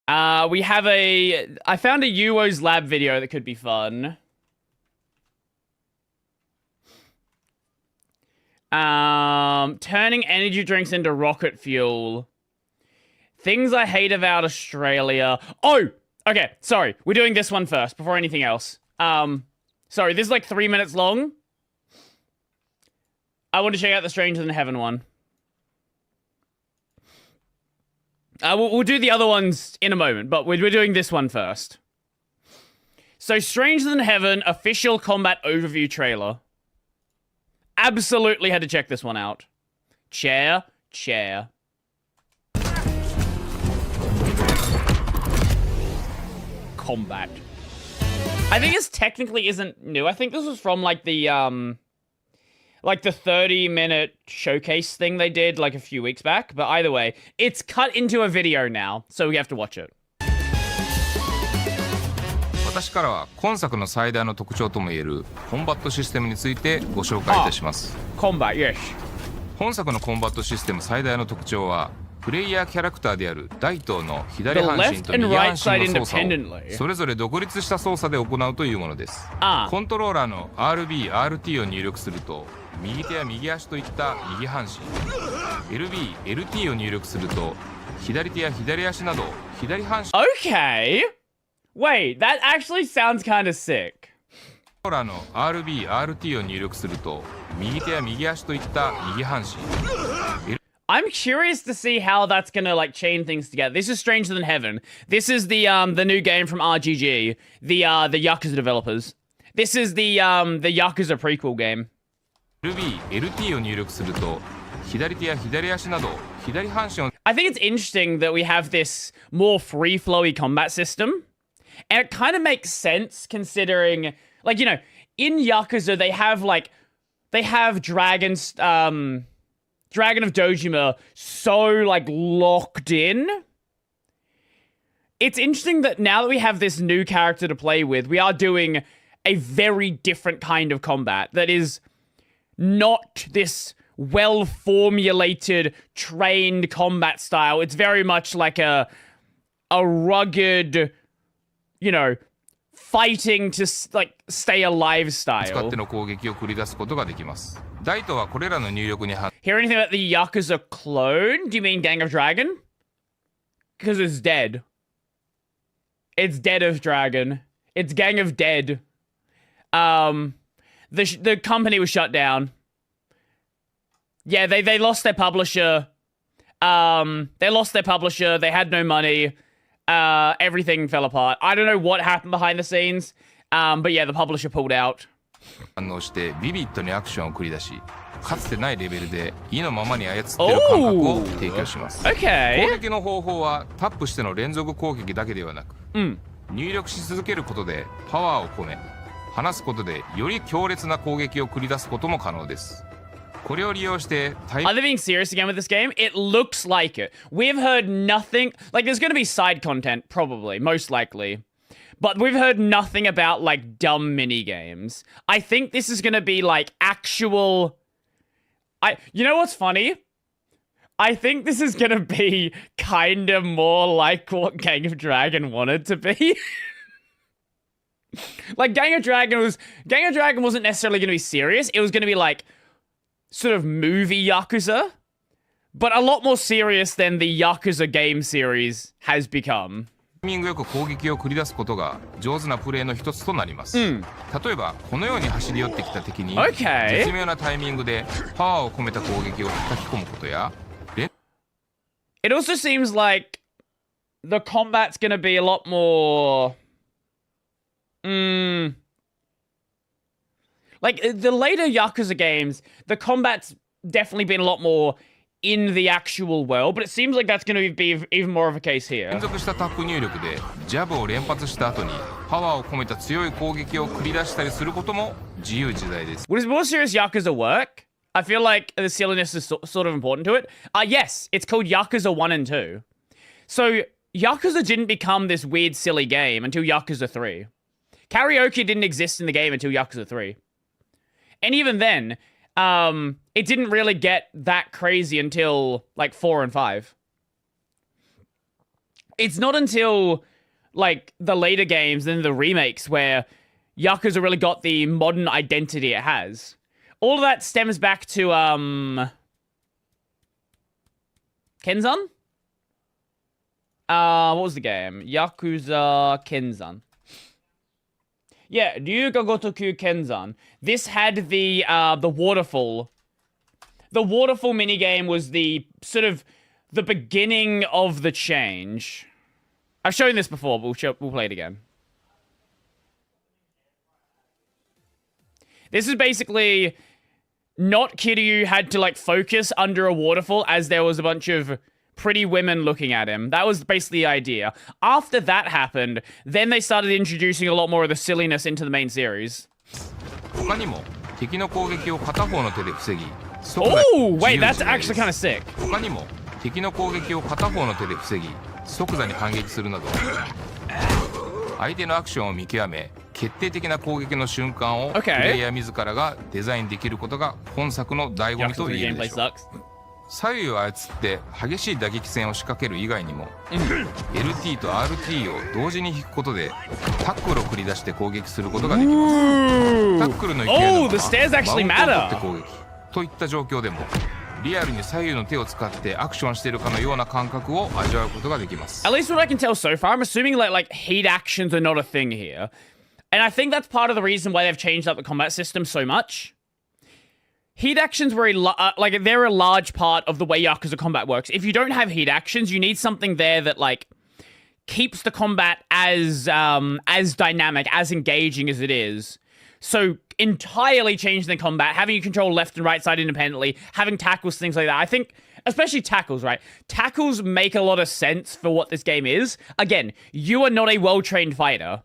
We have I found a UO's lab video that could be fun. Turning energy drinks into rocket fuel. Things I hate about Australia. Oh, okay. Sorry. We're doing this one first before anything else. Sorry. This is like 3 minutes long. I want to check out the Stranger Than Heaven one. We'll do the other ones in a moment, but we're doing this one first. So, Stranger Than Heaven official combat overview trailer. Absolutely had to check this one out. Chair. Combat. I think this technically isn't new. I think this was from like the 30-minute showcase thing they did like a few weeks back. But either way, it's cut into a video now, so we have to watch it. 私からは今作の最大の特徴ともいえるコンバットシステムについてご紹介いたします。Combat, yes. 本作のコンバットシステム最大の特徴はプレイヤーキャラクターである大東の左半身と右半身の操作をそれぞれ独立した操作で行うというものです。コントローラーの RB、RT を入力すると右手や右足といった右半身、LB、LT を入力すると左手や左足など左半身。Okay. Wait, that actually sounds kind of sick. コントローラーの RB、RT を入力すると右手や右足といった右半身。I'm curious to see how that's gonna like chain things together. This is Stranger Than Heaven. This is the new game from RGG, the Yakuza developers. This is the Yakuza prequel game. LB、LT を入力すると左手や左足など左半身を。I think it's interesting that we have this more free-flowy combat system. And it kind of makes sense considering, like, you know, in Yakuza they have Dragon of Dojima so like locked in. It's interesting that now that we have this new character to play with, we are doing a very different kind of combat that is not this well-formulated, trained combat style. It's very much like a rugged, you know, fighting to like stay alive style. 使っての攻撃を繰り出すことができます。大東はこれらの入力に Hear anything about the Yakuza clone? Do you mean Gang of Dragon? Because it's dead. It's Dead of Dragon. It's Gang of Dead. The company was shut down. Yeah, they lost their publisher. They lost their publisher. They had no money. Everything fell apart. I don't know what happened behind the scenes. But yeah, the publisher pulled out. 反応してビビッドにアクションを繰り出し、かつてないレベルで意のままに操っている感覚を提供します。Okay. 攻撃の方法はタップしての連続攻撃だけではなく、入力し続けることでパワーを込め、離すことでより強烈な攻撃を繰り出すことも可能です。これを利用して Are they being serious again with this game? It looks like it. We've heard nothing. Like, there's going to be side content, probably, most likely. But we've heard nothing about, like, dumb mini games. I think this is going to be, like, actual... You know what's funny? I think this is going to be kind of more like what Gang of Dragon wanted to be. Like, Gang of Dragon wasn't necessarily going to be serious. It was going to be, like, sort of movie Yakuza. But a lot more serious than the Yakuza game series has become. タイミングよく攻撃を繰り出すことが上手なプレーの一つとなります。例えばこのように走り寄ってきた敵に絶妙なタイミングでパワーを込めた攻撃を叩き込むことや。It also seems like the combat's gonna be a lot more. Like the later Yakuza games, the combat's definitely been a lot more in the actual world, but it seems like that's going to be even more of a case here. 連続したタップ入力でジャブを連発した後にパワーを込めた強い攻撃を繰り出したりすることも自由自在です。Would more serious Yakuza work? I feel like the silliness is sort of important to it. Yes, it's called Yakuza 1 and 2. So Yakuza didn't become this weird silly game until Yakuza 3. Karaoke didn't exist in the game until Yakuza 3. And even then, it didn't really get that crazy until like 4 and 5. It's not until, like, the later games and the remakes where Yakuza really got the modern identity it has. All of that stems back to, Kenzan? What was the game? Yakuza Kenzan. Yeah, Ryuga Gotoku Kenzan. This had the waterfall. The waterfall minigame was the sort of the beginning of the change. I've shown this before, but we'll play it again. This is basically not Kiryu had to, like, focus under a waterfall as there was a bunch of pretty women looking at him. That was basically the idea. After that happened, then they started introducing a lot more of the silliness into the main series. Oh, wait, that's actually kind of sick. 他にも敵の攻撃を片方の手で防ぎ、即座に反撃するなど、相手のアクションを見極め、決定的な攻撃の瞬間をプレイヤー自らがデザインできることが本作の醍醐味と言えるでしょう。左右を操って激しい打撃戦を仕掛ける以外にも、LT と RT を同時に引くことでタックルを繰り出して攻撃することができます。タックルの勢いのままマウントを取って攻撃といった状況でも、リアルに左右の手を使ってアクションしているかのような感覚を味わうことができます。At least what I can tell so far, I'm assuming like heat actions are not a thing here. And I think that's part of the reason why they've changed up the combat system so much. Heat actions were like they're a large part of the way Yakuza combat works. If you don't have heat actions, you need something there that like keeps the combat as dynamic, as engaging as it is. So entirely changing the combat, having you control left and right side independently, having tackles, things like that. I think, especially tackles, right? Tackles make a lot of sense for what this game is. Again, you are not a well-trained fighter.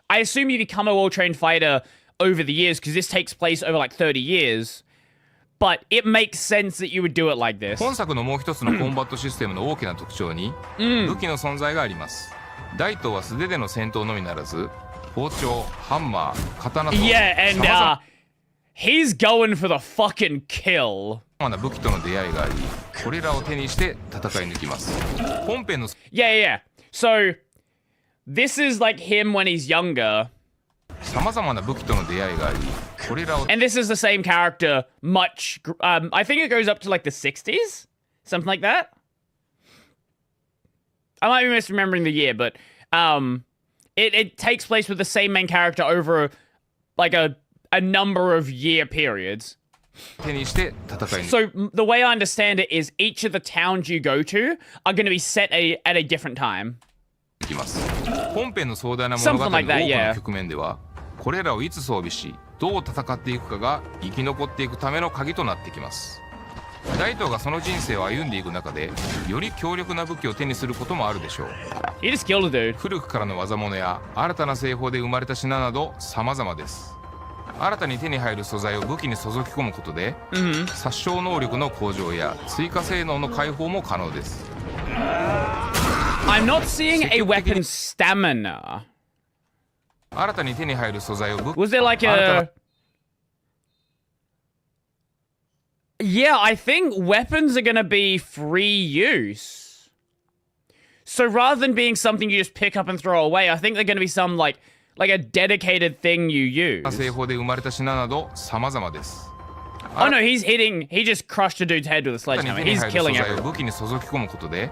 I assume you become a well-trained fighter over the years because this takes place over like 30 years. But it makes sense that you would do it like this. 本作のもう一つのコンバットシステムの大きな特徴に武器の存在があります。大東は素手での戦闘のみならず、包丁、ハンマー、刀と Yeah, and he's going for the fucking kill. 様々な武器との出会いがあり、これらを手にして戦い抜きます。本編の Yeah. So this is like him when he's younger. 様々な武器との出会いがあり、これらを And this is the same character much I think it goes up to like the 60s, something like that. I might be misremembering the year, but it takes place with the same main character over like a number of year periods. 手にして戦い抜く。 So the way I understand it is each of the towns you go to are going to be set at a different time. 本編の壮大な物語の多くの局面では、これらをいつ装備し、どう戦っていくかが生き残っていくための鍵となってきます。大東がその人生を歩んでいく中で、より強力な武器を手にすることもあるでしょう。He just killed a dude. 古くからの技物や新たな製法で生まれた品など様々です。新たに手に入る素材を武器に注ぎ込むことで、殺傷能力の向上や追加性能の解放も可能です。I'm not seeing a weapon stamina. 新たに手に入る素材を武器 Was there like a... Yeah, I think weapons are gonna be free use. So rather than being something you just pick up and throw away, I think they're gonna be some like a dedicated thing you use. 製法で生まれた品など様々です。Oh no, he just crushed a dude's head with a sledgehammer. He's killing everyone. 武器に注ぎ込むことで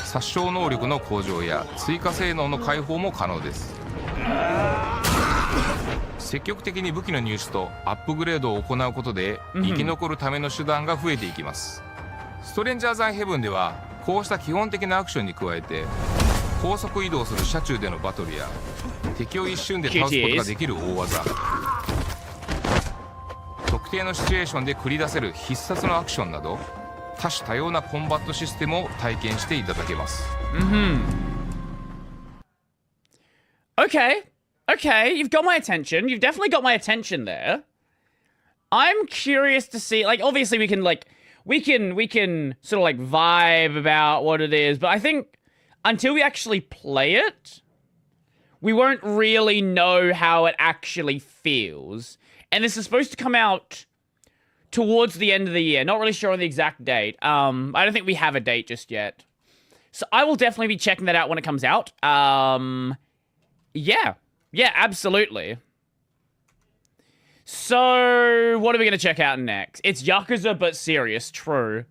殺傷能力の向上や追加性能の解放も可能です。積極的に武器の入手とアップグレードを行うことで生き残るための手段が増えていきます。ストレンジャーズ・アイ・ヘブンではこうした基本的なアクションに加えて高速移動する車中でのバトルや敵を一瞬で倒すことができる大技、特定のシチュエーションで繰り出せる必殺のアクションなど多種多様なコンバットシステムを体験していただけます。Okay, you've got my attention. You've definitely got my attention there. I'm curious to see, like, obviously we can sort of like vibe about what it is, but I think until we actually play it, we won't really know how it actually feels. And this is supposed to come out towards the end of the year. Not really sure on the exact date. I don't think we have a date just yet. So I will definitely be checking that out when it comes out. Yeah, absolutely. So what are we going to check out next? It's Yakuza, but serious, true.